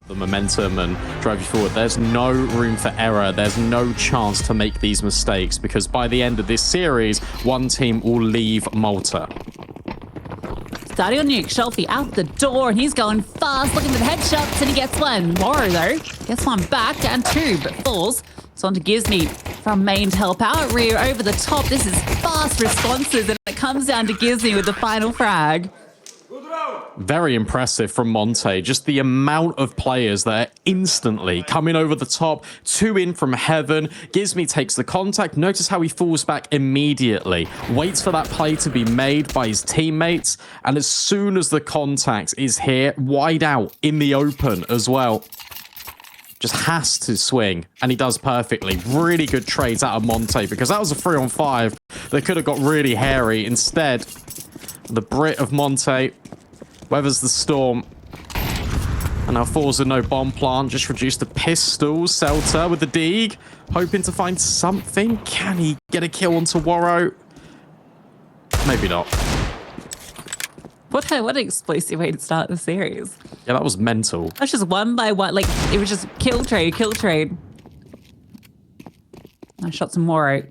the momentum and drive you forward. There's no room for error. There's no chance to make these mistakes because by the end of this series, one team will leave Malta. Starting on Nuke, Shelfie out the door, and he's going fast, looking for the headshots, and he gets one. Moro, though, gets one back, and two, but falls. It's on to Gizmy from main to help out. Rio over the top. This is fast responses, and it comes down to Gizmy with the final frag. Very impressive from Monte. Just the amount of players that are instantly coming over the top. Two in from heaven. Gizmy takes the contact. Notice how he falls back immediately. Waits for that play to be made by his teammates. And as soon as the contact is here, wide out in the open as well. Just has to swing. And he does perfectly. Really good trades out of Monte because that was a 3-on-5 that could have got really hairy. Instead, the Brit of Monte weathers the storm. And now forZe no bomb plant. Just reduced the pistol. Celta with the Deeg. Hoping to find something. Can he get a kill onto Waro? Maybe not. What an explosive way to start the series. Yeah, that was mental. That's just one by one. Like, it was just kill trade, kill trade. I shot some Waro.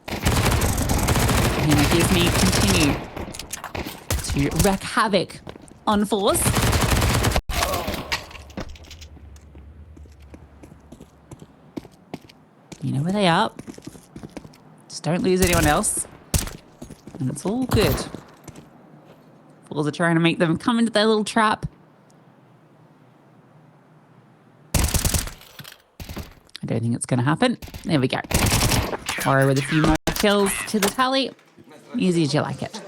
And it gives me continue to wreak havoc on forZe. You know where they are. Just don't lose anyone else. And it's all good. forZe are trying to make them come into their little trap. I don't think it's going to happen. There we go. Waro with a few more kills to the tally. Easy as you like it.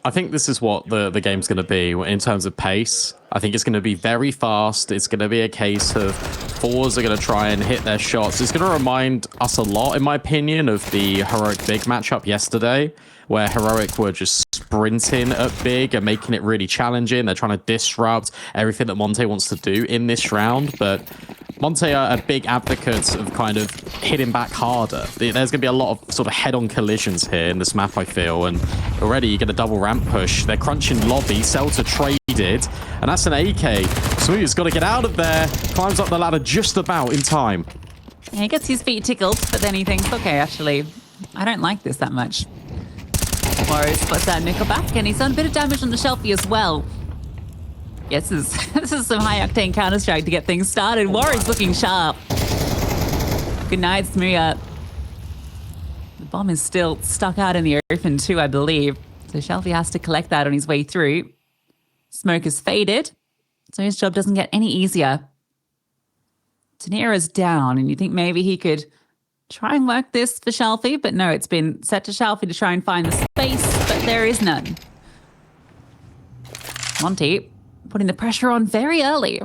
I think this is what the game's going to be in terms of pace. I think it's going to be very fast. It's going to be a case of forZe are going to try and hit their shots. It's going to remind us a lot, in my opinion, of the Heroic Big matchup yesterday, where Heroic were just sprinting at Big and making it really challenging. They're trying to disrupt everything that Monte wants to do in this round, but Monte are big advocates of kind of hitting back harder. There's going to be a lot of sort of head-on collisions here in this map, I feel, and already you get a double ramp push. They're crunching lobby. Celta traded, and that's an AK. Smooth's got to get out of there. Climbs up the ladder just about in time. Yeah, he gets his feet tickled, but then he thinks, okay, actually, I don't like this that much. Waro spots that Nuke back, and he's done a bit of damage on the Shelfie as well. Yes, this is some high-octane Counter-Strike to get things started. Waro's looking sharp. Good night, Smooya. The bomb is still stuck out in the open too, I believe. So Shelfie has to collect that on his way through. Smoke is faded, so his job doesn't get any easier. Tanira's down, and you think maybe he could try and work this for Shelfie, but no, it's been set to Shelfie to try and find the space, but there is none. Monte putting the pressure on very early.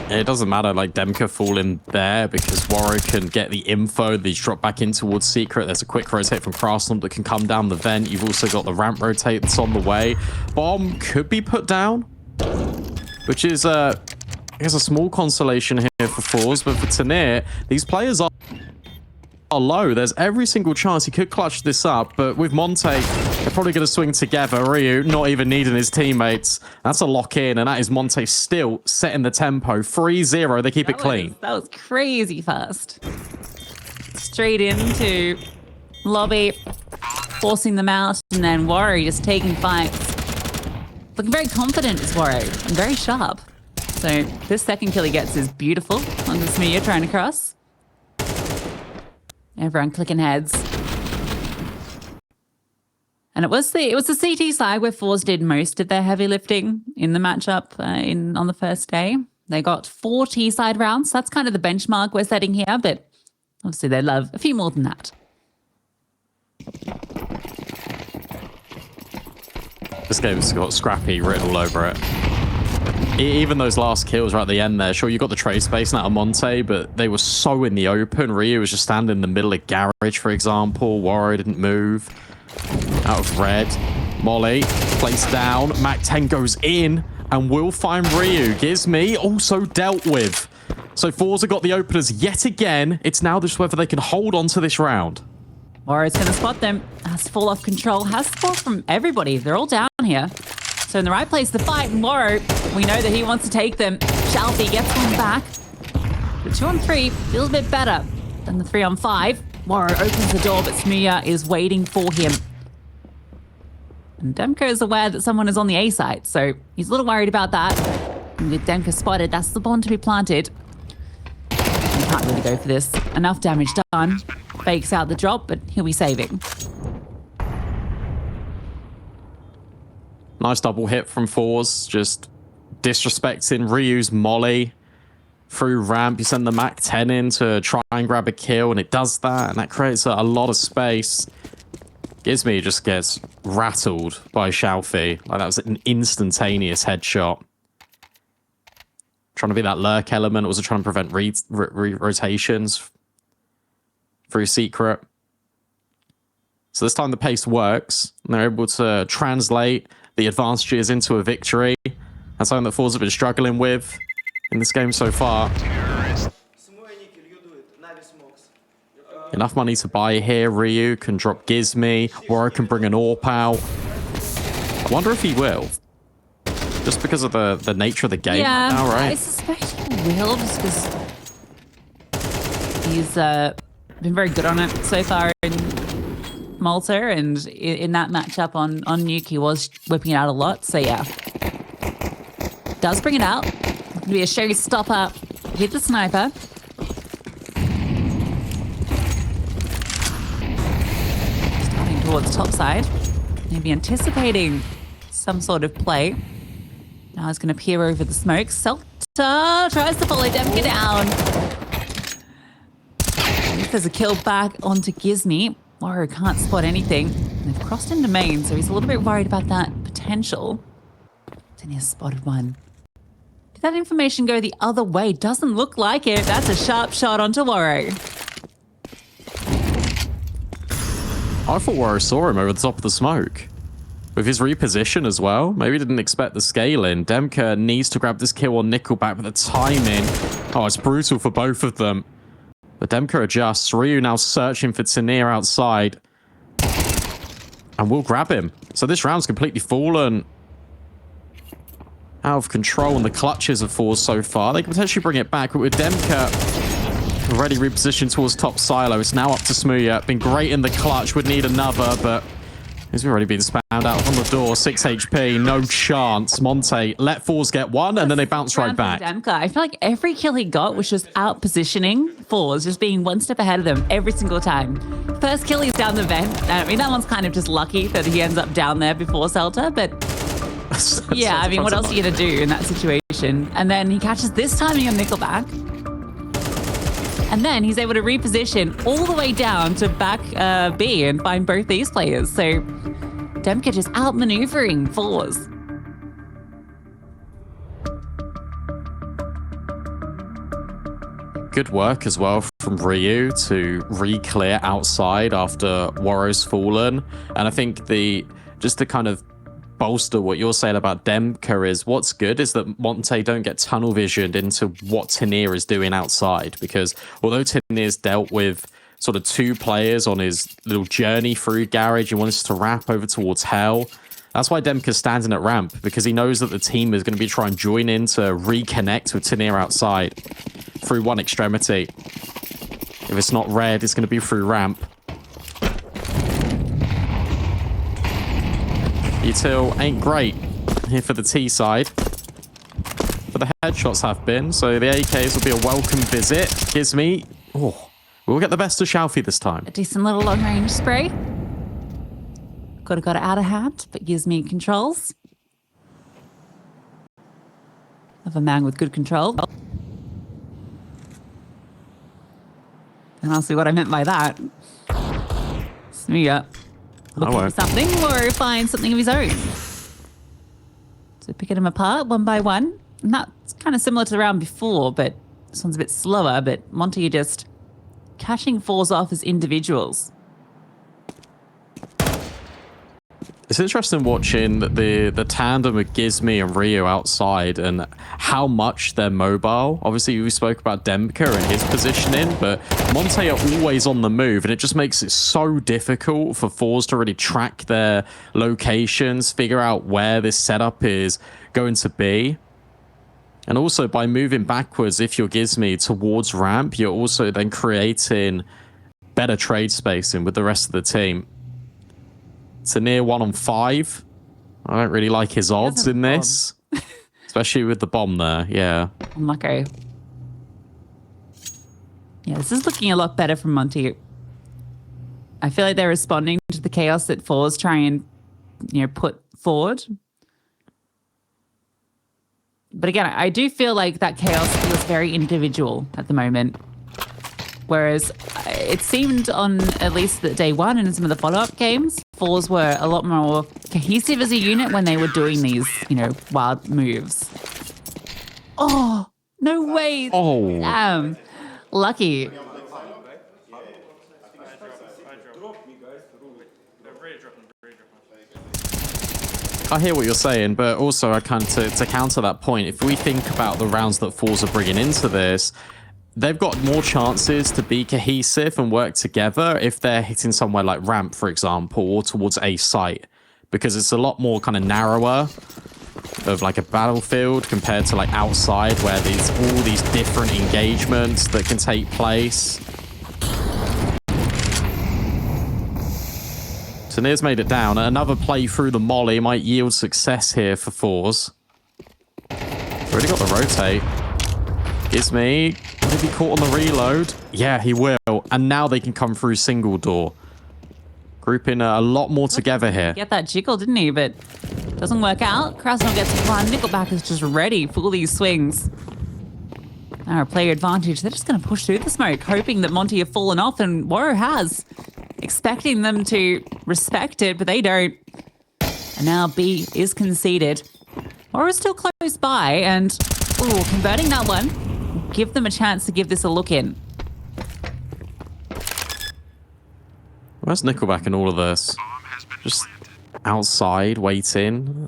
It doesn't matter, like Demka falling there because Waro can get the info. These drop back in towards Secret. There's a quick rotate from Craftsman that can come down the vent. You've also got the ramp rotate that's on the way. Bomb could be put down, which is, I guess, a small consolation here for forZe. But for Tanir, these players are low. There's every single chance he could clutch this up, but with Monte, they're probably going to swing together. Ryu not even needing his teammates. That's a lock in, and that is Monte still setting the tempo. 3-0, they keep it clean. That was crazy fast. Straight into lobby, forcing them out, and then Waro just taking fights. Looking very confident is Waro, and very sharp. So this second kill he gets is beautiful on the Smooya trying to cross. Everyone clicking heads. And it was the CT side where forZe did most of their heavy lifting in the matchup on the first day. They got 4 T-side rounds. That's kind of the benchmark we're setting here, but obviously they love a few more than that. This game's got scrappy written all over it. Even those last kills right at the end there, sure, you got the trade space out of Monte, but they were so in the open. Ryu was just standing in the middle of Garage, for example. Waro didn't move. Out of red. Molly placed down. Mac 10 goes in and will find Ryu. Gizmy also dealt with. So forZe got the openers yet again. It's now just whether they can hold on to this round. Waro's going to spot them. Has to fall off control. Has to fall from everybody. They're all down here. So in the right place to fight, Moro, we know that he wants to take them. Shalfie gets one back. The 2-on-3 feels a bit better than the 3-on-5. Moro opens the door, but Smuya is waiting for him. And Demko is aware that someone is on the A site, so he's a little worried about that. And with Demko spotted, that's the bomb to be planted. He can't really go for this. Enough damage done. Fakes out the drop, but he'll be saving. Nice double hit from forZe, just disrespecting Ryu's molly through ramp. You send the Mac 10 in to try and grab a kill, and it does that, and that creates a lot of space. Gizmi just gets rattled by Shalfie. Like, that was an instantaneous headshot. Trying to be that lurk element, also trying to prevent rotations through secret. So this time the pace works, and they're able to translate the advantages into a victory. That's something that forZe have been struggling with in this game so far. Enough money to buy here. Ryu can drop Gizmi. Waro can bring an AWP out. I wonder if he will. Just because of the nature of the game right now, right? I suspect he will, just because he's been very good on it so far in Monte, and in that matchup on Nuke, he was whipping it out a lot. So yeah, does bring it out. It's gonna be a showstopper. Hit the sniper. Starting towards top side. Maybe anticipating some sort of play. Now he's going to peer over the smoke. Selta tries to follow Demka down. There's a kill back onto Gizmi. Waro can't spot anything. And they've crossed into main, so he's a little bit worried about that potential. Then he has spotted one. Did that information go the other way? Doesn't look like it. That's a sharp shot onto Waro. I thought Waro saw him over the top of the smoke. With his reposition as well. Maybe didn't expect the scaling. Demka needs to grab this kill on Nickelback, but the timing... Oh, it's brutal for both of them. But Demka adjusts. Ryu now searching for Tanir outside. And we'll grab him. So this round's completely fallen out of control in the clutches of forZe so far. They can potentially bring it back, but with Demka already repositioned towards top silo, it's now up to Smuya. Been great in the clutch, would need another, but he's already been spammed out from the door. 6 HP, no chance. Monte let forZe get one, and then they bounce right back. Demka, I feel like every kill he got was just out positioning forZe, just being one step ahead of them every single time. First kill, he's down the vent. I mean, that one's kind of just lucky that he ends up down there before Celta, but yeah, I mean, what else are you going to do in that situation? And then he catches this timing on Nickelback. And then he's able to reposition all the way down to back B and find both these players. So Demka just outmaneuvering forZe. Good work as well from Ryu to re-clear outside after Waro's fallen. And I think just to kind of bolster what you're saying about Demka is what's good is that Monte don't get tunnel visioned into what Tanir is doing outside, because although Tanir's dealt with sort of 2 players on his little journey through Garage, he wants to wrap over towards Hell. That's why Demka's standing at ramp, because he knows that the team is going to be trying to join in to reconnect with Tanir outside through one extremity. If it's not red, it's going to be through ramp. Util ain't great here for the T side, but the headshots have been, so the AKs will be a welcome visit. Gizmi, we'll get the best of Shalfie this time. A decent little long range spray. Could have got it out of hand, but Gizmi controls. Of a man with good control. And I'll see what I meant by that. Smuya. Looking for something, or find something of his own. So picking them apart one by one. And that's kind of similar to the round before, but this one's a bit slower. But Monte just catching forZe off as individuals. This It's interesting watching the tandem of Gizmi and Rio outside and how much they're mobile. Obviously, we spoke about Demka and his positioning, but Monte are always on the move, and it just makes it so difficult for forZe to really track their locations, figure out where this setup is going to be. And also, by moving backwards, if you're Gizmi towards ramp, you're also then creating better trade spacing with the rest of the team. It's a near 1 on 5. I don't really like his odds in this. Especially with the bomb there, yeah. Unlucky. Yeah, this is looking a lot better from Monte. I feel like they're responding to the chaos that forZe try and, put forward. But again, I do feel like that chaos feels very individual at the moment. Whereas it seemed on at least the day one and in some of the follow-up games, forZe were a lot more cohesive as a unit when they were doing these, wild moves. Oh, no way. Oh. Damn. Lucky. I hear what you're saying, but also I kind of to counter that point, if we think about the rounds that forZe are bringing into this, they've got more chances to be cohesive and work together if they're hitting somewhere like ramp, for example, or towards a site, because it's a lot more kind of narrower of like a battlefield compared to like outside where there's all these different engagements that can take place. Tanir's made it down. Another play through the molly might yield success here for forZe. Already got the rotate. Gizmi, will he be caught on the reload? Yeah, he will. And now they can come through single door. Grouping a lot more together here. Get that jiggle, didn't he? But doesn't work out. Krasnov gets one. Nickelback is just ready for all these swings. Now a player advantage. They're just going to push through the smoke, hoping that Monte have fallen off, and Waro has. Expecting them to respect it, but they don't. And now B is conceded. Waro is still close by, and converting that one will give them a chance to give this a look in. Where's Nickelback in all of this? Just outside, waiting,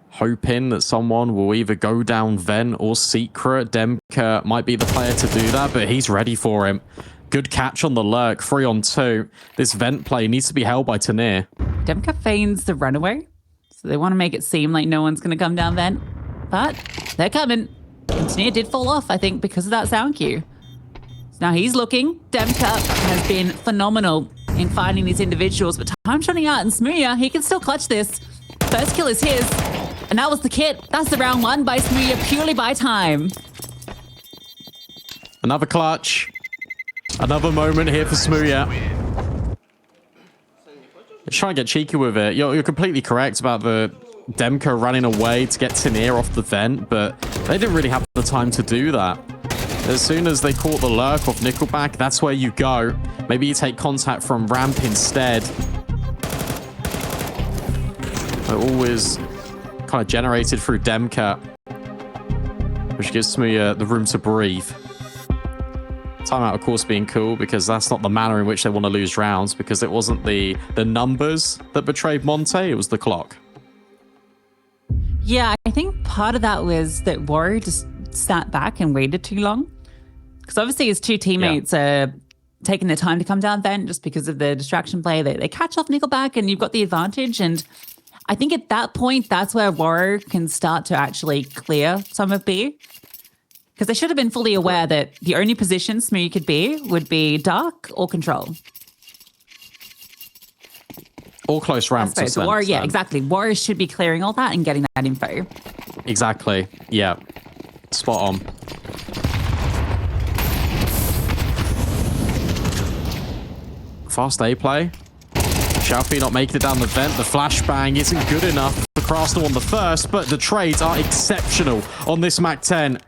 hoping that someone will either go down vent or secret. Demka might be the player to do that, but he's ready for him. Good catch on the lurk, 3 on 2. This vent play needs to be held by Tanir. Demka feigns the runaway, so they want to make it seem like no one's going to come down vent. But they're coming. And Tanir did fall off, I think, because of that sound cue. So now he's looking. Demka has been phenomenal in finding these individuals, but time's running out, and Smooya, he can still clutch this. First kill is his, and that was the kit. That's the round 1 by Smooya, purely by time. Another clutch. Another moment here for Smooya. Let's try and get cheeky with it. You're completely correct about the Demka running away to get Tanir off the vent, but they didn't really have the time to do that. As soon as they caught the lurk off Nickelback, that's where you go. Maybe you take contact from ramp instead. It always kind of generated through Demka, which gives Smooya the room to breathe. Timeout, of course, being cool, because that's not the manner in which they want to lose rounds, because it wasn't the numbers that betrayed Monte, it was the clock. Yeah, I think part of that was that Waro just sat back and waited too long. Because obviously his two teammates are taking their time to come down vent just because of the distraction play. They catch off Nickelback and you've got the advantage. And I think at that point, that's where Waro can start to actually clear some of B. Because they should have been fully aware that the only position Smooya could be would be dark or control. Or close ramp to sense. Waro, yeah, exactly. Waro should be clearing all that and getting that info. Exactly. Yeah. Spot on. Fast A play. Xiaofi not making it down the vent. The flashbang isn't good enough for Krasnov on the first, but the trades are exceptional on this MAC-10.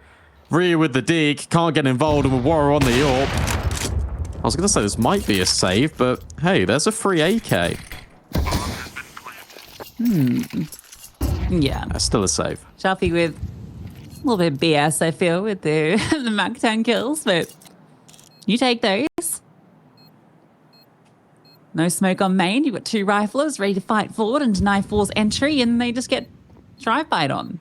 Rhea with the dig, can't get involved, and with Waro on the AWP. I was going to say this might be a save, but hey, there's a free AK. Yeah. That's still a save. Xiaofi with a little bit of BS, I feel, with the, the MAC-10 kills, but you take those. No smoke on main. You've got 2 riflers ready to fight forward and deny forZe entry, and they just get drive-by'd on.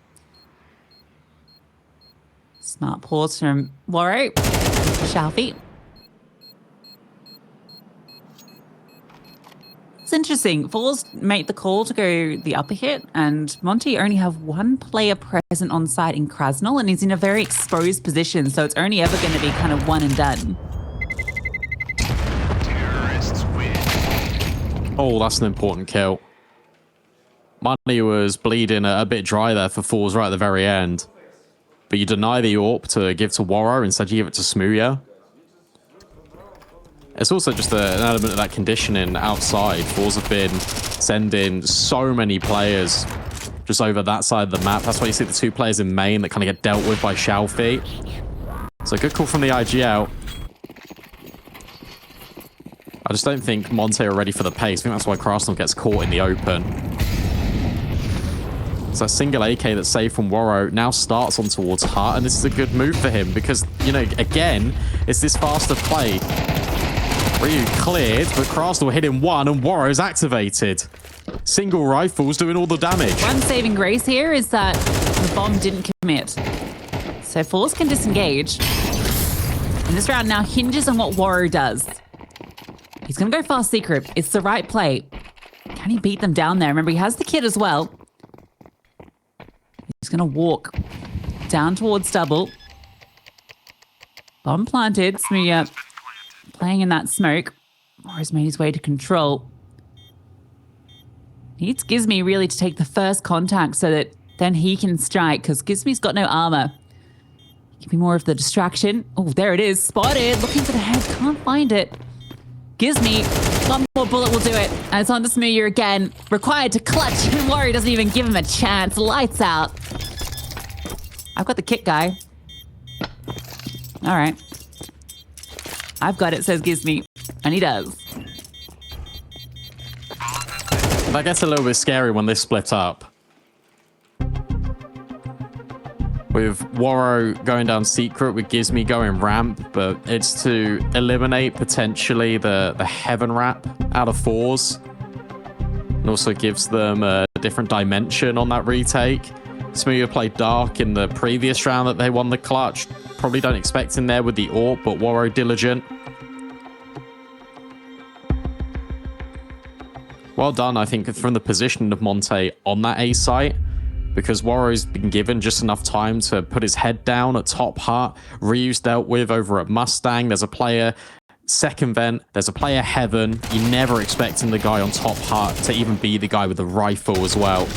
Smart pause from Waro. Shalfie. It's interesting. forZe made the call to go the upper hit, and Monte only have 1 player present on site in Krasnal, and he's in a very exposed position, so it's only ever going to be kind of one and done. Terrorists win. Oh, that's an important kill. Monte was bleeding a bit dry there for forZe right at the very end. But you deny the AWP to give to Waro, instead you give it to Smooya. It's also just an element of that conditioning outside. forZe have been sending so many players just over that side of the map. That's why you see the 2 players in main that kind of get dealt with by Shalfie. So good call from the IG out. I just don't think Monte are ready for the pace. I think that's why Krasnal gets caught in the open. So a single AK that's saved from Waro now starts on towards Heart, and this is a good move for him because, you know, again, it's this faster play. Ryu cleared, but Krasnal hit him 1 and Waro's activated. Single rifles doing all the damage. One saving grace here is that the bomb didn't commit. So forZe can disengage. And this round now hinges on what Waro does. He's going to go fast secret. It's the right play. Can he beat them down there? Remember, he has the kit as well. He's going to walk down towards double. Bomb planted. Smooya playing in that smoke. Waro's made his way to control. Needs Gizmi really to take the first contact so that then he can strike, because Gizmi's got no armor. Give me more of the distraction. Oh, there it is. Spotted. Looking for the head. Can't find it. Gizmi. One more bullet will do it. And it's on to Smooya again. Required to clutch. And Waro doesn't even give him a chance. Lights out. I've got the kit guy. All right. I've got it, says Gizmi. And he does. That gets a little bit scary when this splits up. With Waro going down secret, with Gizmi going ramp, but it's to eliminate potentially the heaven ramp out of forZe. And also gives them a different dimension on that retake. Smooya played dark in the previous round that they won the clutch. Probably don't expect him there with the AWP, but Waro diligent. Well done, I think, from the position of Monte on that A site, because Waro's been given just enough time to put his head down at top Heart. Ryu's dealt with over at Mustang. There's a player second vent. There's a player heaven. You're never expecting the guy on top Heart to even be the guy with the rifle as well.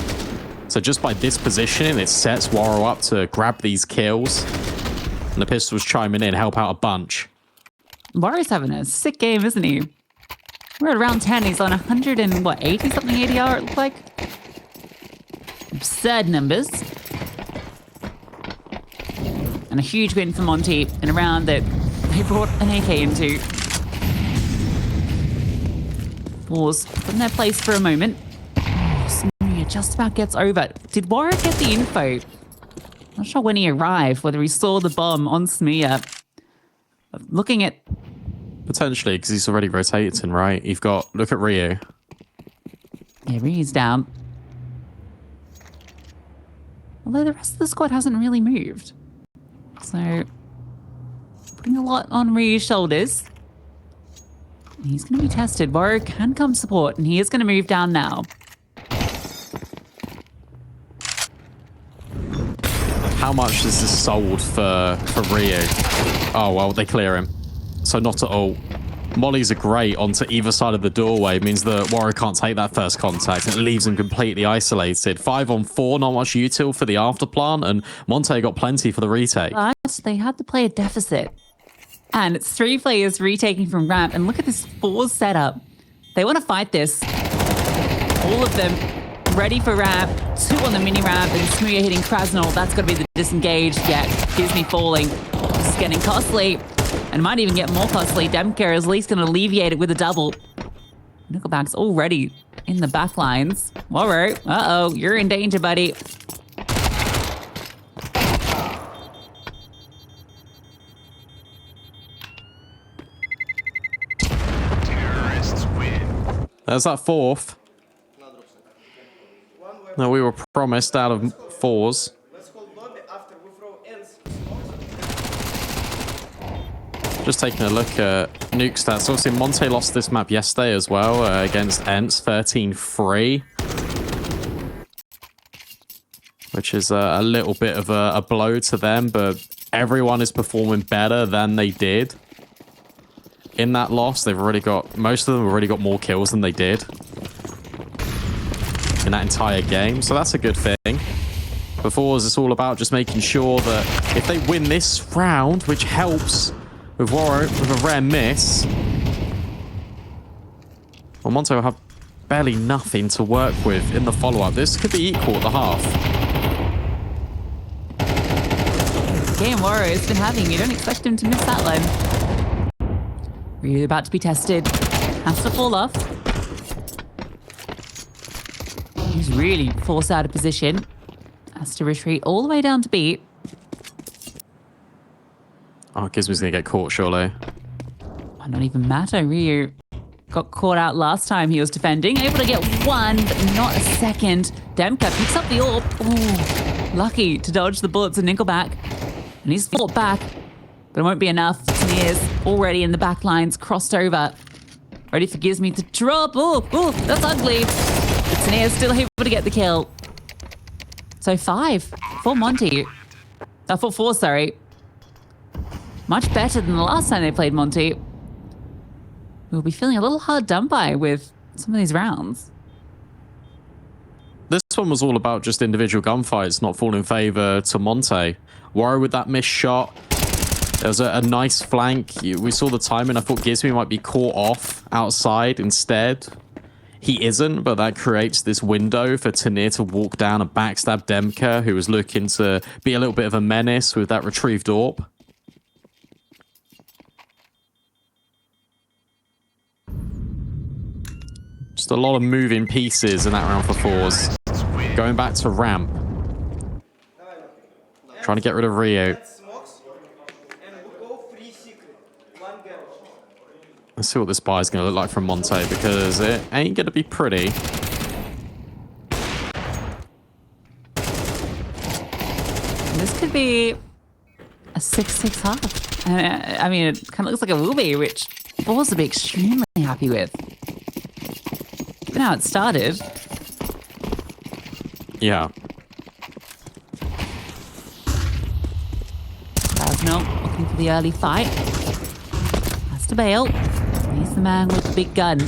So just by this positioning, it sets Waro up to grab these kills. And the pistols chiming in, help out a bunch. Waro's having a sick game, isn't he? We're at round 10. He's on 180 something ADR, it looked like. Absurd numbers. And a huge win for Monte in a round that they brought an AK into. forZe put in their place for a moment. Smooya just about gets over. Did Waro get the info? Not sure when he arrived, whether he saw the bomb on Smooya. Looking at... Potentially, because he's already rotating, right? You've got... Look at Ryu. Yeah, Ryu's down. Although the rest of the squad hasn't really moved. So, putting a lot on Ryu's shoulders. He's going to be tested. Waro can come support, and he is going to move down now. How much is this sold for Ryu? Oh, well, they clear him. So not at all. Mollies are great onto either side of the doorway. It means that Waro can't take that first contact. And it leaves him completely isolated. 5 on 4, not much util for the afterplant. And Monte got plenty for the retake. But they had to play a deficit. And it's 3 players retaking from ramp. And look at this forZe setup. They want to fight this. All of them ready for ramp. 2 on the mini ramp. And Smooya hitting Krasnal. That's got to be the disengaged. Yeah, Gizmi falling. This is getting costly. And might even get more costly. Demker is at least going to alleviate it with a double. Nickelback's already in the back lines. Waro, uh-oh, you're in danger, buddy. Terrorists win. There's that fourth. No, we were promised out of fours. Just taking a look at Nuke stats. Obviously, Monte lost this map yesterday as well against Ents, 13-3. Which is a little bit of a blow to them, but everyone is performing better than they did. In that loss, they've already got, most of them have already got more kills than they did in that entire game, so that's a good thing. For forZe, it's all about just making sure that if they win this round, which helps with Warrow with a rare miss, well, Monte will have barely nothing to work with in the follow-up. This could be equal at the half. Game Warrow has been having, you don't expect him to miss that one. Really about to be tested. Has to fall off. He's really forced out of position. Has to retreat all the way down to B. Oh, Gizmo's gonna get caught, surely. Might not even matter. Ryu got caught out last time he was defending. Able to get one, but not a second. Demka picks up the orb. Ooh, lucky to dodge the bullets of Nickelback. And he's fought back, but it won't be enough. Sneers already in the back lines, crossed over. Ready for Gizmy to drop. Oh, that's ugly. But Sneers still able to get the kill. So 5 for Monte. For forZe, sorry. Much better than the last time they played Monte. We'll be feeling a little hard done by with some of these rounds. This one was all about just individual gunfights, not falling in favor to Monte. Warrow with that missed shot. There was a nice flank. We saw the timing. I thought Gizmy might be caught off outside instead. He isn't, but that creates this window for Tanir to walk down and backstab Demka, who was looking to be a little bit of a menace with that retrieved orb. Just a lot of moving pieces in that round for forZe. Going back to ramp. Trying to get rid of Rio. Let's see what this buy is going to look like from Monte, because it ain't going to be pretty. This could be a 6-6 half. I mean, it kind of looks like it will be, which forZe will be extremely happy with. Given how it started. Yeah. Krasnov looking for the early fight. Has to bail. He's the man with the big gun.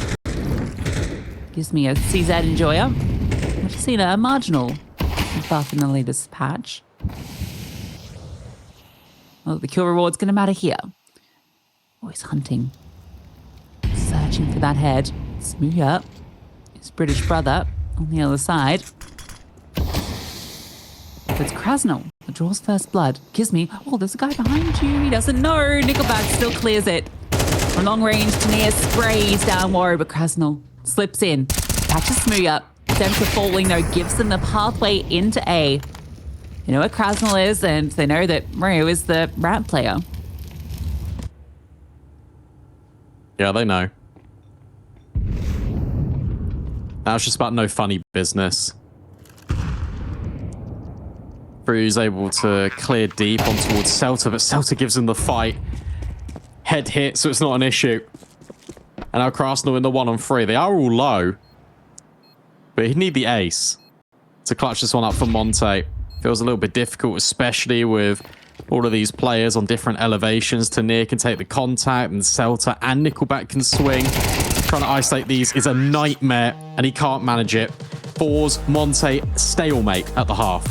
Gives me a CZ enjoyer. I've just seen a marginal buff in the latest patch. Well, the kill reward's going to matter here. Oh, he's hunting. Searching for that head. Smooya, his British brother, on the other side. It's Krasnov that draws first blood. Gizmy. Oh, there's a guy behind you. He doesn't know. Nickelback still clears it. From long range, Tanir sprays down Warrow, but Krasnov slips in. Catches Smooya. Demka falling, though, gives them the pathway into A. You know where Krasnov is, and they know that Mario is the ramp player. Yeah, they know. Now it's just about no funny business. Bru's able to clear deep on towards Celta, but Celta gives him the fight. Head hit, so it's not an issue. And now Krasnov in the 1-on-3. They are all low. But he'd need the ace to clutch this one up for Monte. Feels a little bit difficult, especially with all of these players on different elevations. Tanir can take the contact, and Celta and Nickelback can swing. Trying to isolate these is a nightmare, and he can't manage it. forZe, Monte, stalemate at the half.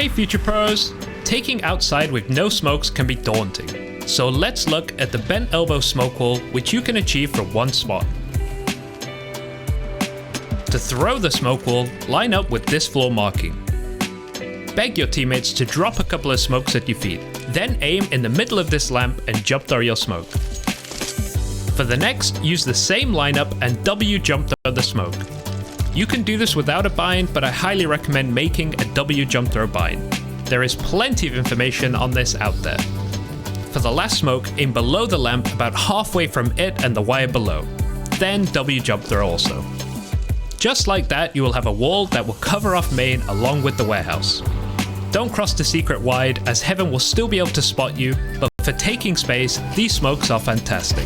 Hey Future Pros! Taking outside with no smokes can be daunting, so let's look at the bent elbow smoke wall, which you can achieve from one spot. To throw the smoke wall, line up with this floor marking. Beg your teammates to drop a couple of smokes at your feet, then aim in the middle of this lamp and jump throw your smoke. For the next, use the same lineup and W jump throw the smoke. You can do this without a bind, but I highly recommend making a W jump throw bind. There is plenty of information on this out there. For the last smoke, aim below the lamp about halfway from it and the wire below. Then W jump throw also. Just like that, you will have a wall that will cover off main along with the warehouse. Don't cross the secret wide, as Heaven will still be able to spot you, but for taking space, these smokes are fantastic.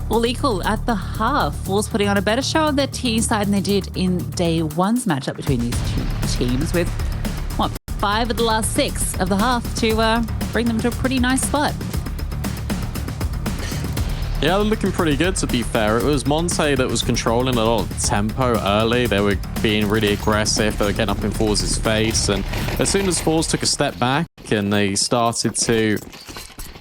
All equal at the half. forZe putting on a better show on their T side than they did in day one's matchup between these two teams, with, 5 of the last 6 of the half to bring them to a pretty nice spot. Yeah, they're looking pretty good, to be fair. It was Monte that was controlling a lot of tempo early. They were being really aggressive. They were getting up in forZe's face. And as soon as forZe took a step back and they started to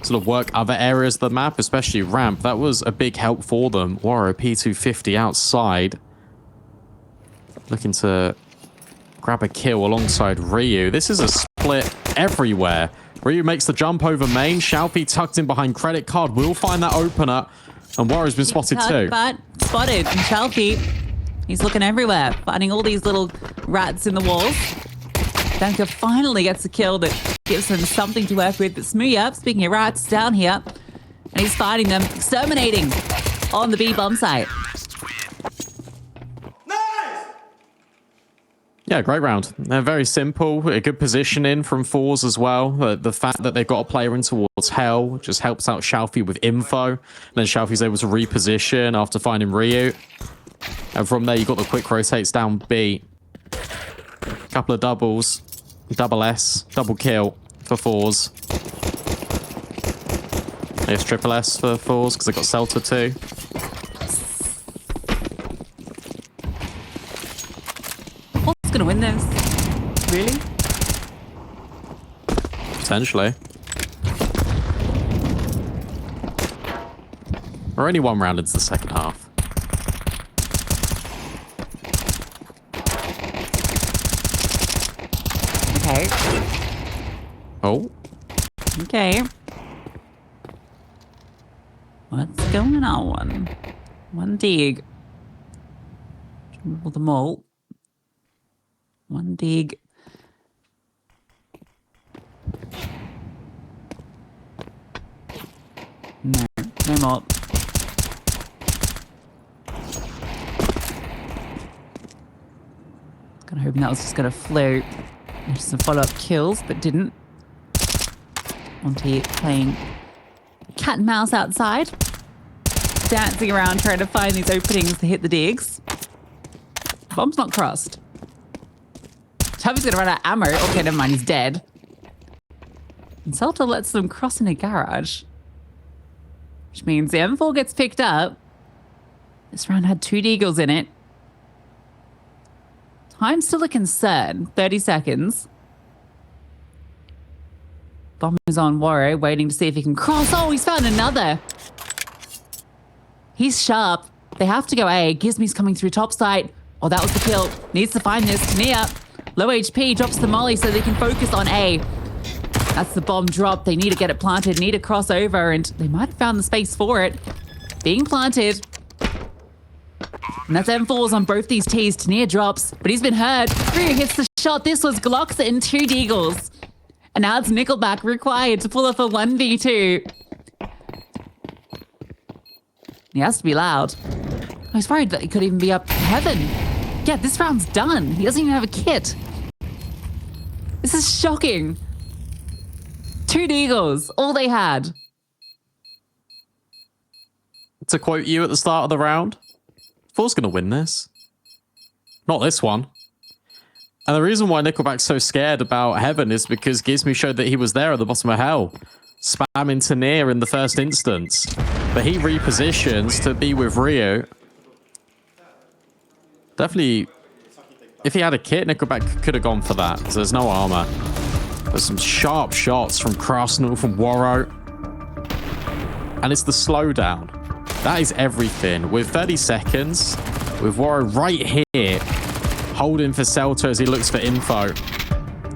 sort of work other areas of the map, especially ramp, that was a big help for them. Warrior P250 outside, looking to grab a kill alongside Ryu. This is a split everywhere. Ryu makes the jump over main. Xiaofi tucked in behind credit card will find that opener, and Warrior's been spotted too. But spotted. And Xiaofi, he's looking everywhere, finding all these little rats in the walls. Danka finally gets a kill that gives him something to work with. But Smooya, speaking of rats, down here, and he's fighting them, exterminating on the B bomb site. Yeah, great round. They're very simple. A good positioning from forZe as well. The fact that they've got a player in towards Hell just helps out Xiaofi with info. And then Xiaofi's able to reposition after finding Ryu. And from there, you've got the quick rotates down B. Couple of doubles. Double S. Double kill for forZe. There's triple S for forZe because they've got Celta too. Gonna win this? Really? Potentially. We're only one round into the second half. Okay. Oh. Okay. What's going on? One dig. Dribble them all. One dig. No, no more. Kind of hoping that was just going to flow into some follow-up kills, but didn't. Monte playing cat and mouse outside, dancing around trying to find these openings to hit the digs. Bomb's not crossed. Chubby's gonna run out of ammo. Okay, never mind, he's dead. And Celta lets them cross in a garage. Which means the M4 gets picked up. This round had 2 deagles in it. Time's still a concern. 30 seconds. Bomb is on Warro, waiting to see if he can cross. Oh, he's found another. He's sharp. They have to go A. Gizmy's coming through top side. Oh, that was the kill. Needs to find this. Tania, low HP, drops the molly so they can focus on A. That's the bomb drop. They need to get it planted, need to cross over, and they might have found the space for it. Being planted. And that's M4s on both these T's. Tania drops, but he's been hurt. Ryu hits the shot. This was Glocks and 2 deagles. And now it's Nickelback required to pull off a 1v2. He has to be loud. I was worried that he could even be up heaven. Yeah, this round's done. He doesn't even have a kit. This is shocking. 2 deagles, all they had. To quote you at the start of the round, forZe's going to win this. Not this one. And the reason why Nickelback's so scared about heaven is because Gizmy showed that he was there at the bottom of hell, spamming Tania in the first instance. But he repositions to be with Ryu. Definitely, if he had a kit, Nickelback could have gone for that, because there's no armor. There's some sharp shots from Krasnul, from Warro. And it's the slowdown. That is everything. With 30 seconds, with Warro right here, holding for Celta as he looks for info.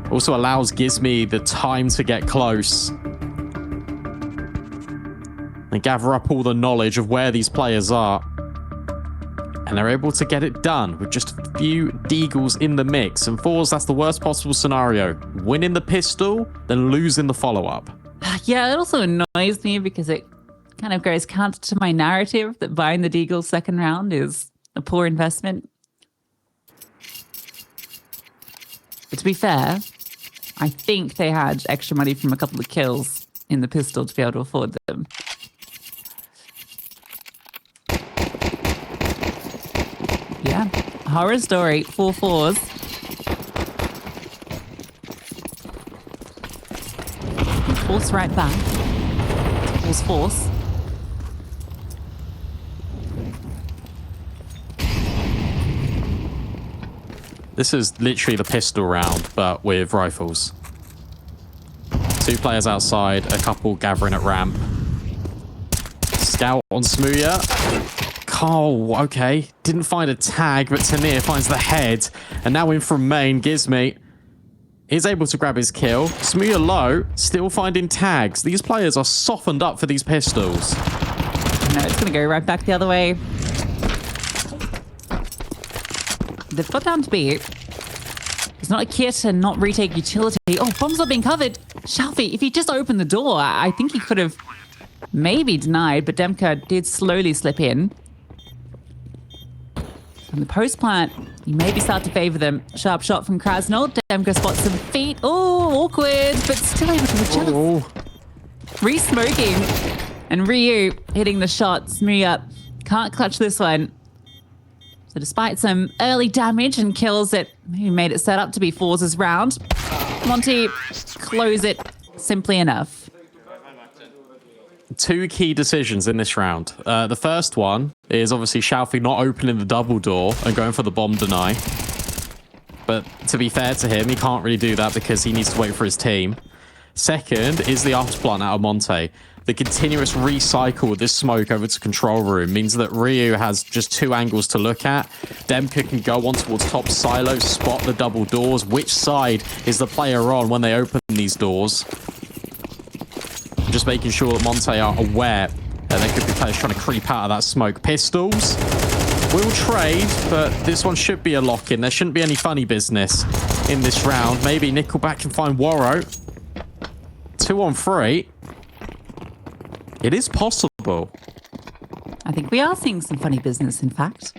Also allows Gizmy the time to get close. And gather up all the knowledge of where these players are. And they're able to get it done with just a few deagles in the mix. And forZe, that's the worst possible scenario. Winning the pistol, then losing the follow-up. Yeah, it also annoys me because it kind of goes counter to my narrative that buying the deagle second round is a poor investment. But to be fair, I think they had extra money from a couple of kills in the pistol to be able to afford them. Yeah, horror story, 4 4s. forZe right back. forZe. This is literally the pistol round, but with rifles. 2 players outside, a couple gathering at ramp. Scout on Smooya. Oh, okay. Didn't find a tag, but Tania finds the head. And now in from main, Gizmy is able to grab his kill. Smooya low, still finding tags. These players are softened up for these pistols. No, it's going to go right back the other way. They've got down to B. It's not a kit and not retake utility. Oh, bomb's not being covered. Shalfie, if he just opened the door, I think he could have maybe denied, but Demka did slowly slip in. And the post plant, you maybe start to favor them. Sharp shot from Krasnul. Demka spots some feet. Oh, awkward, but still able to adjust. Oh. Re-smoking. And Ryu hitting the shot. Smooya can't clutch this one. So despite some early damage and kills that maybe made it set up to be forZe's round, Monte close it simply enough. 2 key decisions in this round. The first one is obviously Shalfie not opening the double door and going for the bomb deny. But to be fair to him, he can't really do that because he needs to wait for his team. Second is the after plant out of Monte. The continuous recycle of this smoke over to control room means that Ryu has just 2 angles to look at. Demka can go on towards top silo, spot the double doors. Which side is the player on when they open these doors? Just making sure that Monte are aware that there could be players trying to creep out of that smoke. Pistols will trade, but this one should be a lock-in. There shouldn't be any funny business in this round. Maybe Nickelback can find Warro. 2 on 3. It is possible. I think we are seeing some funny business, in fact.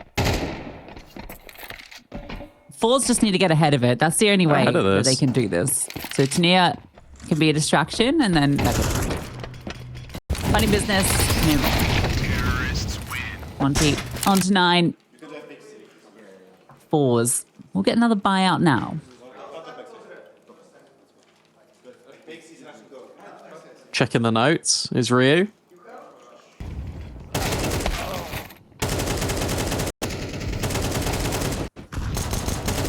forZe just need to get ahead of it. That's the only way that they can do this. So Tania can be a distraction, and then that's it. Funny business. Monte on to 9. forZe. We'll get another buyout now. Checking the notes is Ryu.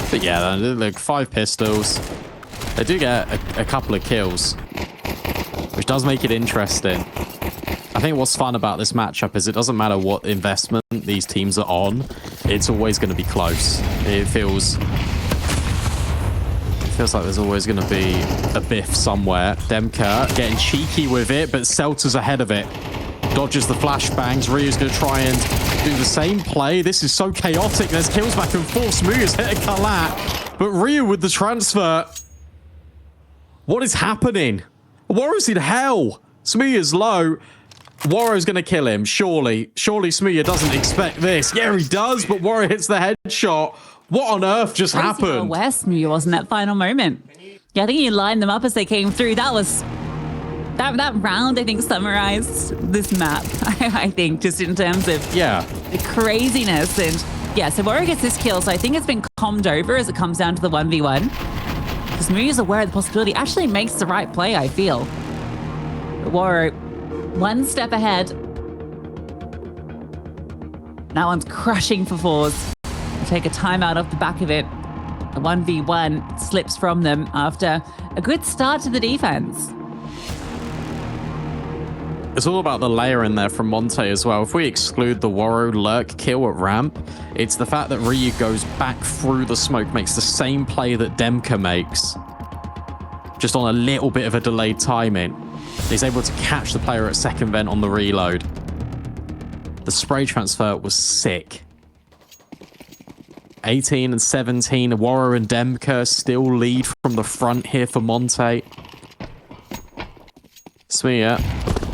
But yeah, look, 5 pistols. They do get a couple of kills, which does make it interesting. I think what's fun about this matchup is it doesn't matter what investment these teams are on, it's always going to be close. It feels like there's always going to be a biff somewhere. Demka getting cheeky with it, but Celta's ahead of it. Dodges the flashbangs. Ryu's going to try and do the same play. This is so chaotic. There's kills back and forth. Smooya's hit a collat, but Ryu with the transfer. What is happening? Warrow's in hell. Smooya's low. Warrow's going to kill him, surely. Surely Smooya doesn't expect this. Yeah, he does, but Warrow hits the headshot. What on earth just happened? Where Smooya was in that final moment. Yeah, I think you lined them up as they came through. That was... That round, I think, summarized this map, I think, just in terms of the craziness. And yeah, so Warrow gets this kill, so I think it's been calmed over as it comes down to the 1v1. Because Smooya's aware of the possibility, actually makes the right play, I feel. But Warrow, one step ahead. That one's crushing for forZe. Take a timeout off the back of it. The 1v1 slips from them after a good start to the defense. It's all about the layer in there from Monte as well. If we exclude the Warrow lurk kill at ramp, it's the fact that Ryu goes back through the smoke, makes the same play that Demka makes, just on a little bit of a delayed timing. He's able to catch the player at second vent on the reload. The spray transfer was sick. 18 and 17, Warrow and Demka still lead from the front here for Monte. Smooya,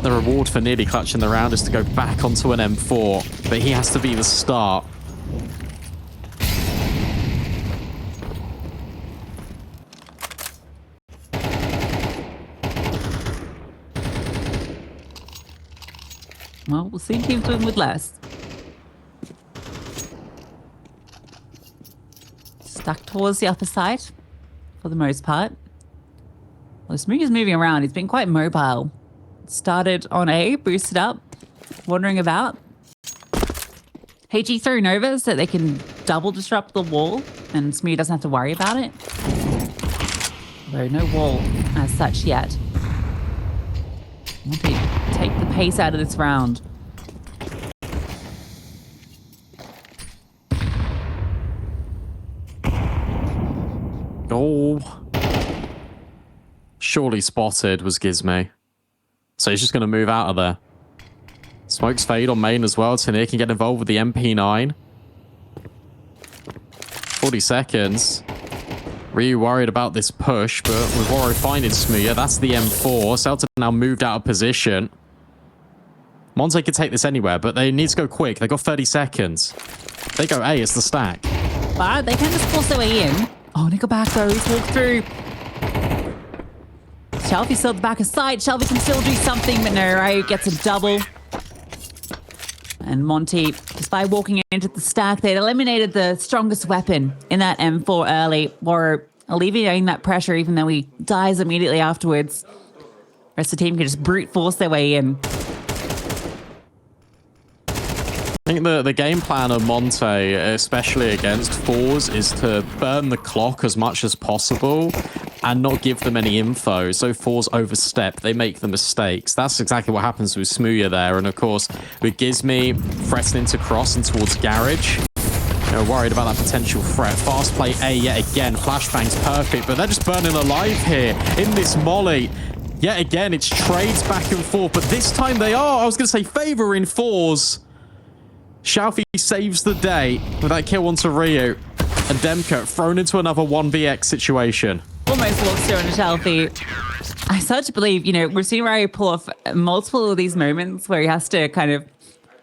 the reward for nearly clutching the round is to go back onto an M4, but he has to be the start. Well, we'll see teams doing with less. Stuck towards the upper side for the most part. Well, Smooya's moving around. He's been quite mobile. Started on A, boosted up, wandering about. HG through Nova so they can double disrupt the wall, and Smooya doesn't have to worry about it. Though no wall as such yet. Monte take the pace out of this round. Oh. Surely spotted was Gizmo. So he's just going to move out of there. Smokes fade on main as well. Tanir can get involved with the MP9. 40 seconds. Ryu worried about this push, but with Warrow finding Smooya, that's the M4. Celta now moved out of position. Monte could take this anywhere, but they need to go quick. They've got 30 seconds. They go A, it's the stack. But they can just force their way in. Oh, Nickelback though, he's walked through. Shelby's still at the back of sight. Shelby can still do something, but no, Ryu gets a double. And Monte, just by walking into the stack, they'd eliminated the strongest weapon in that M4 early. Warrow alleviating that pressure, even though he dies immediately afterwards. The rest of the team can just brute force their way in. I think the game plan of Monte, especially against forZe, is to burn the clock as much as possible and not give them any info. So forZe overstep, they make the mistakes. That's exactly what happens with Smooya there. And of course, with Gizmy threatening to cross and towards Garage, they're worried about that potential threat. Fast play A yet again. Flashbang's perfect, but they're just burning alive here in this molly. Yet again, it's trades back and forth, but this time they are, I was going to say, favoring forZe. Xiaofi saves the day with that kill onto Ryu. And Demka thrown into another 1vx situation. Almost walks through on Xiaofi. I start to believe, you know, we've seen Ryu pull off multiple of these moments where he has to kind of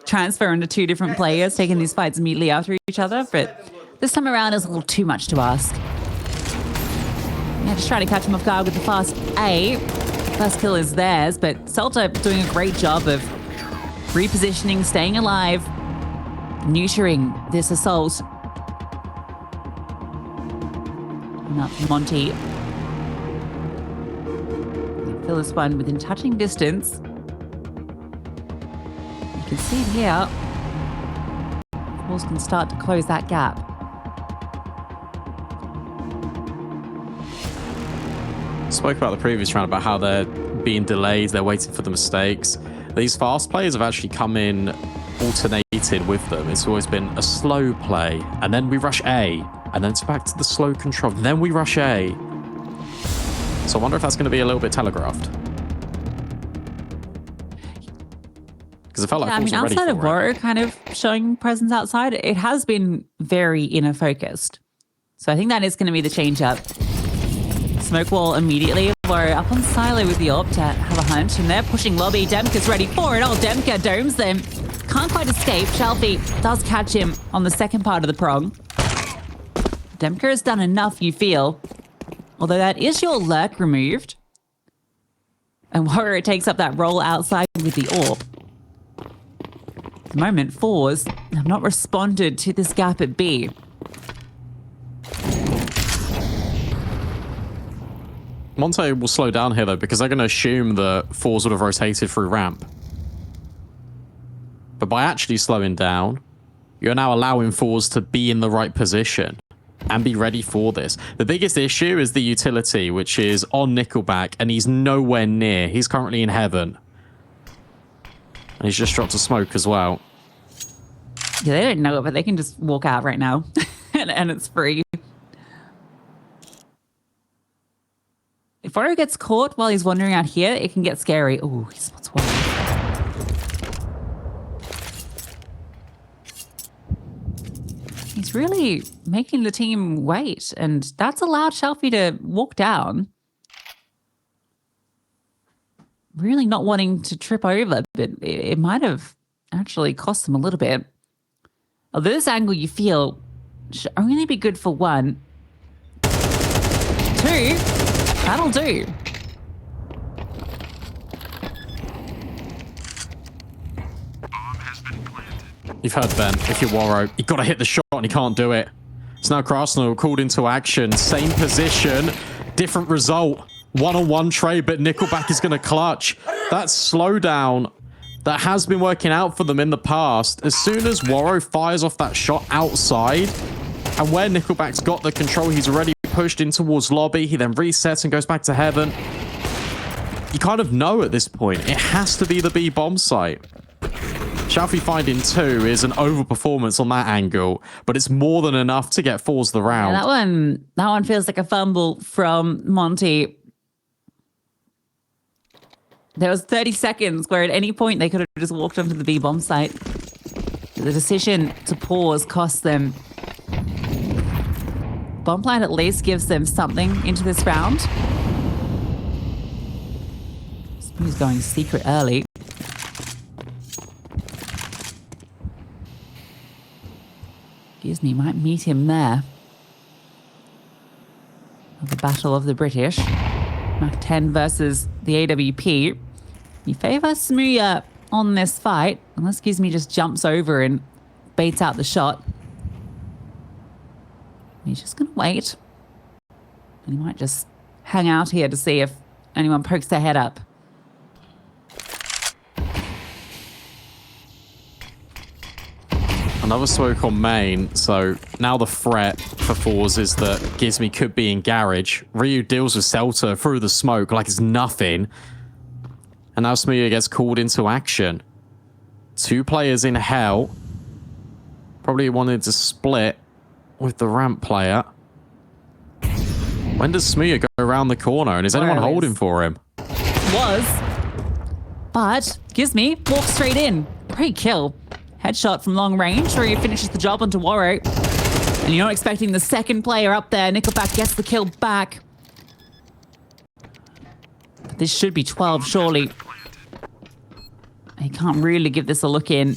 transfer into two different players, taking these fights immediately after each other. But this time around is a little too much to ask. Yeah, just trying to catch him off guard with the fast A. First kill is theirs, but Celta doing a great job of repositioning, staying alive, neutering this assault. And up Monte. Feel this one within touching distance. You can see it here. forZe can start to close that gap. Spoke about the previous round about how they're being delayed, they're waiting for the mistakes. These fast players have actually come in alternated with them. It's always been a slow play, and then we rush A, and then it's back to the slow control, then we rush A. So I wonder if that's going to be a little bit telegraphed. Because it felt like Yeah, forZe outside were of ready for Woro kind of showing presence outside, it has been very inner focused. So I think that is going to be the change up. Smoke wall immediately. Woro up on silo with the AWP to have a hunt, and they're pushing lobby. Demka's ready for it. Oh, Demka domes them. Can't quite escape. Shelfie does catch him on the second part of the prong. Demka has done enough, you feel. Although that is your lurk removed. And Woro takes up that role outside with the AWP. At the moment, forZe have not responded to this gap at B. Monte will slow down here, though, because they're going to assume that forZe would have rotated through ramp. But by actually slowing down, you're now allowing forZe to be in the right position and be ready for this. The biggest issue is the utility, which is on Nickelback, and he's nowhere near. He's currently in heaven. And he's just dropped a smoke as well. Yeah, they don't know it, but they can just walk out right now. and it's free. If Woro gets caught while he's wandering out here, it can get scary. Oh, he spots one. He's really making the team wait, and that's allowed Shelfie to walk down. Really not wanting to trip over, but it might have actually cost him a little bit. Although this angle you feel should only be good for 1. 2. That'll do. You've heard Ben, if you're Woro, you've got to hit the shot and he can't do it. It's now Krasnell called into action. Same position, different result. One-on-one trade, but Nickelback is going to clutch. That slowdown that has been working out for them in the past. As soon as Woro fires off that shot outside, and where Nickelback's got the control, he's already pushed in towards lobby. He then resets and goes back to heaven. You kind of know at this point, it has to be the B bomb site. Shelfie finding 2 is an overperformance on that angle, but it's more than enough to get forZe the round. Yeah, that one feels like a fumble from Monte. There was 30 seconds where at any point they could have just walked onto the B bomb site. The decision to pause cost them. Bomb plant at least gives them something into this round. He's going secret early. Disney might meet him there. The Battle of the British. Mach 10 versus the AWP. You favor Smooya on this fight, unless Gizmi just jumps over and baits out the shot. He's just going to wait. And he might just hang out here to see if anyone pokes their head up. Another smoke on main, so now the threat for forZe is that Gizmi could be in garage. Ryu deals with Celta through the smoke like it's nothing. And now Smooya gets called into action. 2 players in hell. Probably wanted to split with the ramp player. When does Smooya go around the corner? And is anyone holding for him? But Gizmi walks straight in. Great kill. Headshot from long range, where he finishes the job onto Woro. And you're not expecting the second player up there. Nickelback gets the kill back. But this should be 12, surely. He can't really give this a look in.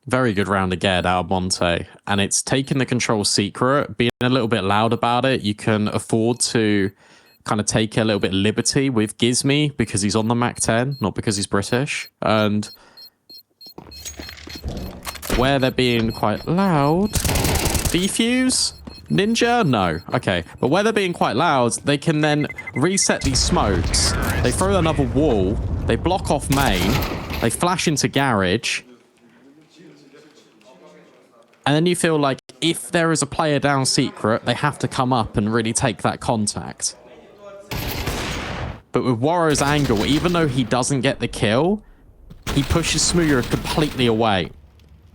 Very good round again out of Monte. And it's taking the control secret, being a little bit loud about it. You can afford to kind of take a little bit of liberty with Gizmy because he's on the Mac 10, not because he's British. And where they're being quite loud, defuse? Ninja? No. Okay. But where they're being quite loud, they can then reset these smokes. They throw another wall. They block off main. They flash into garage. And then you feel like if there is a player down secret, they have to come up and really take that contact. But with Warrow's angle, even though he doesn't get the kill, he pushes Smooya completely away.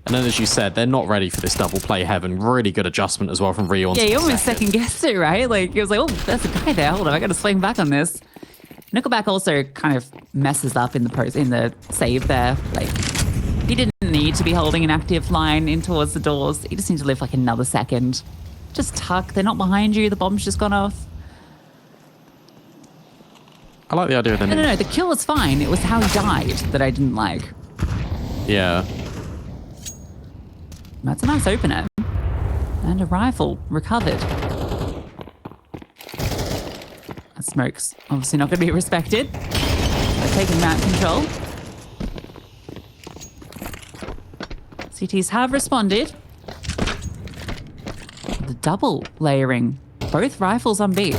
And then, as you said, they're not ready for this double play heaven. Really good adjustment as well from Rion. Yeah, you almost second guessed it, right? Like, he was like, oh, there's a guy there. Hold on, I got to swing back on this. Nickelback also kind of messes up in the save there. Like, he didn't need to be holding an active line in towards the doors. He just needs to live like another second. Just tuck. They're not behind you. The bomb's just gone off. I like the idea of them. No. The kill was fine. It was how he died that I didn't like. Yeah. That's a nice opener. And a rifle recovered. That smoke's obviously not going to be respected. They're taking mount control. CTs have responded. The double layering. Both rifles on B.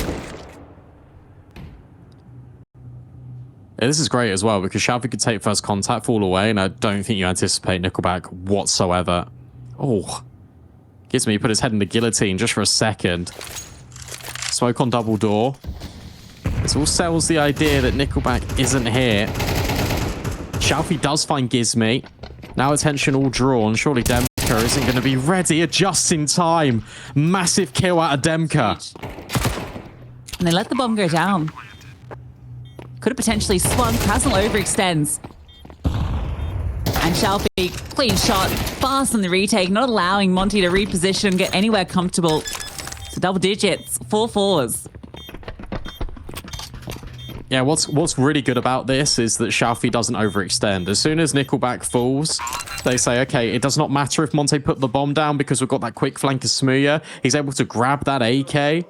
Yeah, this is great as well because Shalfie could take first contact, fall away, and I don't think you anticipate Nickelback whatsoever. Oh, Gizmy put his head in the guillotine just for a second. Smoke on double door. This all sells the idea that Nickelback isn't here. Shalfie does find Gizmy. Now attention all drawn. Surely Demka isn't going to be ready just in time. Massive kill out of Demka. And they let the bomb go down. Could have potentially swung. Krasnal overextends. And Shalfie, clean shot, fast on the retake, not allowing Monte to reposition, get anywhere comfortable. So double digits, 4 4s. Yeah, what's really good about this is that Shalfie doesn't overextend. As soon as Nickelback falls, they say, okay, it does not matter if Monte put the bomb down because we've got that quick flank of Smooya. He's able to grab that AK. And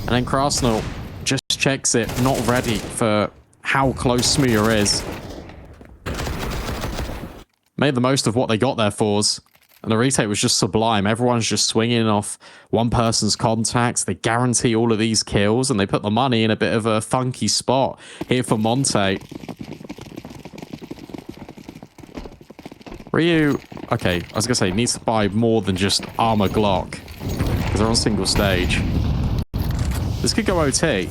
then Krasnal just checks it, not ready for how close Smooya is. Made the most of what they got there, forZe. And the retake was just sublime. Everyone's just swinging off one person's contacts. They guarantee all of these kills, and they put the money in a bit of a funky spot here for Monte. Ryu, okay, I was going to say, needs to buy more than just armor Glock. Because they're on single stage. This could go OT.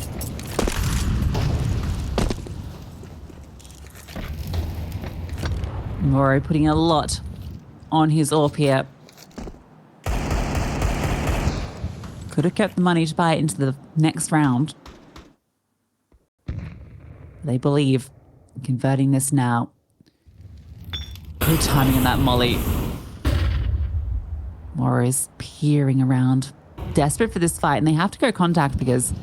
Moro putting a lot on his AWP here. Could have kept the money to buy it into the next round. They believe in converting this now. Good timing on that molly. Moro is peering around, desperate for this fight, and they have to go contact because,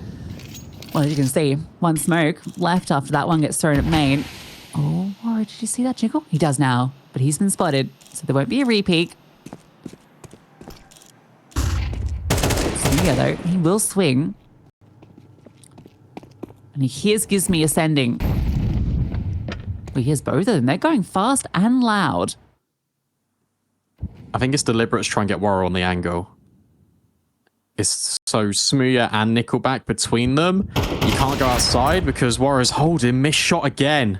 well, as you can see, one smoke left after that one gets thrown at main. Oh, Moro, did you see that jiggle? He does now, but he's been spotted, so there won't be a repeat. Yeah, though, he will swing. And he hears Gizmy ascending. He hears both of them. They're going fast and loud. I think it's deliberate to try and get Warrow on the angle. It's so Smooya and Nickelback between them. You can't go outside because Warrow's holding. Missed shot again.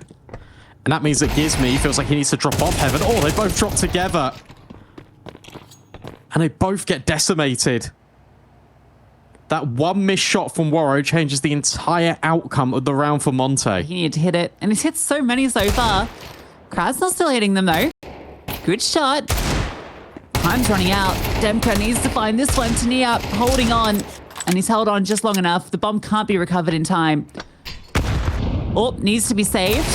And that means that Gizmy feels like he needs to drop off heaven. Oh, they both drop together. And they both get decimated. That one missed shot from Warrow changes the entire outcome of the round for Monte. He needed to hit it, and he's hit so many so far. Krasnal still hitting them, though. Good shot. Time's running out. Demka needs to find this one. Tania holding on, and he's held on just long enough. The bomb can't be recovered in time. Oh, needs to be saved.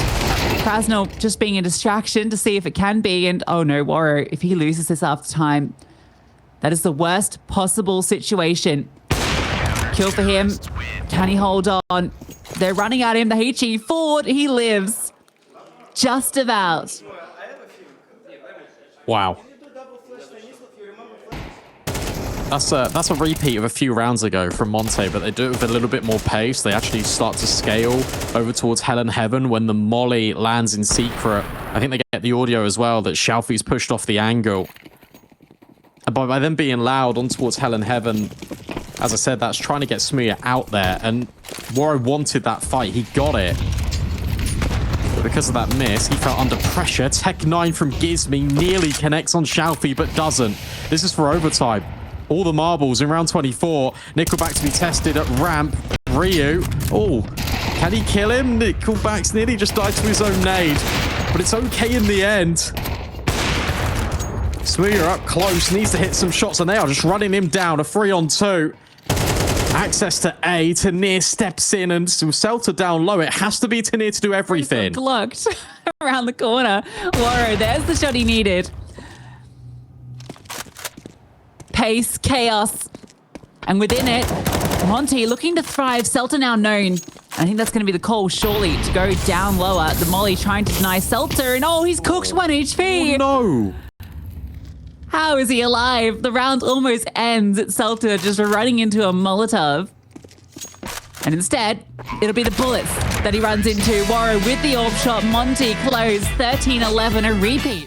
Krasnal just being a distraction to see if it can be, and oh no, Warrow, if he loses this after time, that is the worst possible situation. Kill for him. Can he hold on? They're running at him. The HE forward. He lives. Just about. Wow. That's a repeat of a few rounds ago from Monte, but they do it with a little bit more pace. They actually start to scale over towards Hell and Heaven when the molly lands in secret. I think they get the audio as well that Shalfie's pushed off the angle. And by them being loud on towards Hell and Heaven, as I said, that's trying to get Smear out there. And Waro wanted that fight. He got it. But because of that miss, he felt under pressure. Tech 9 from Gizmi nearly connects on Shalfie, but doesn't. This is for overtime. All the marbles in round 24. Nickelback to be tested at ramp. Ryu. Oh, can he kill him? Nickelback's nearly just died to his own nade. But it's okay in the end. Smear up close, needs to hit some shots, and they are just running him down. A 3-on-2. Access to A. Tanir steps in, and Celta down low. It has to be Tanir to do everything. Locked around the corner. Waro, there's the shot he needed. Pace, chaos, and within it, Monte looking to thrive. Celta now known. I think that's going to be the call, surely, to go down lower. The molly trying to deny Celta, and oh, he's cooked 1 HP. Oh, no. How is he alive? The round almost ends. It's Celta just running into a Molotov. And instead, it'll be the bullets that he runs into. Waro with the orb shot. Monte close 13-11, a repeat.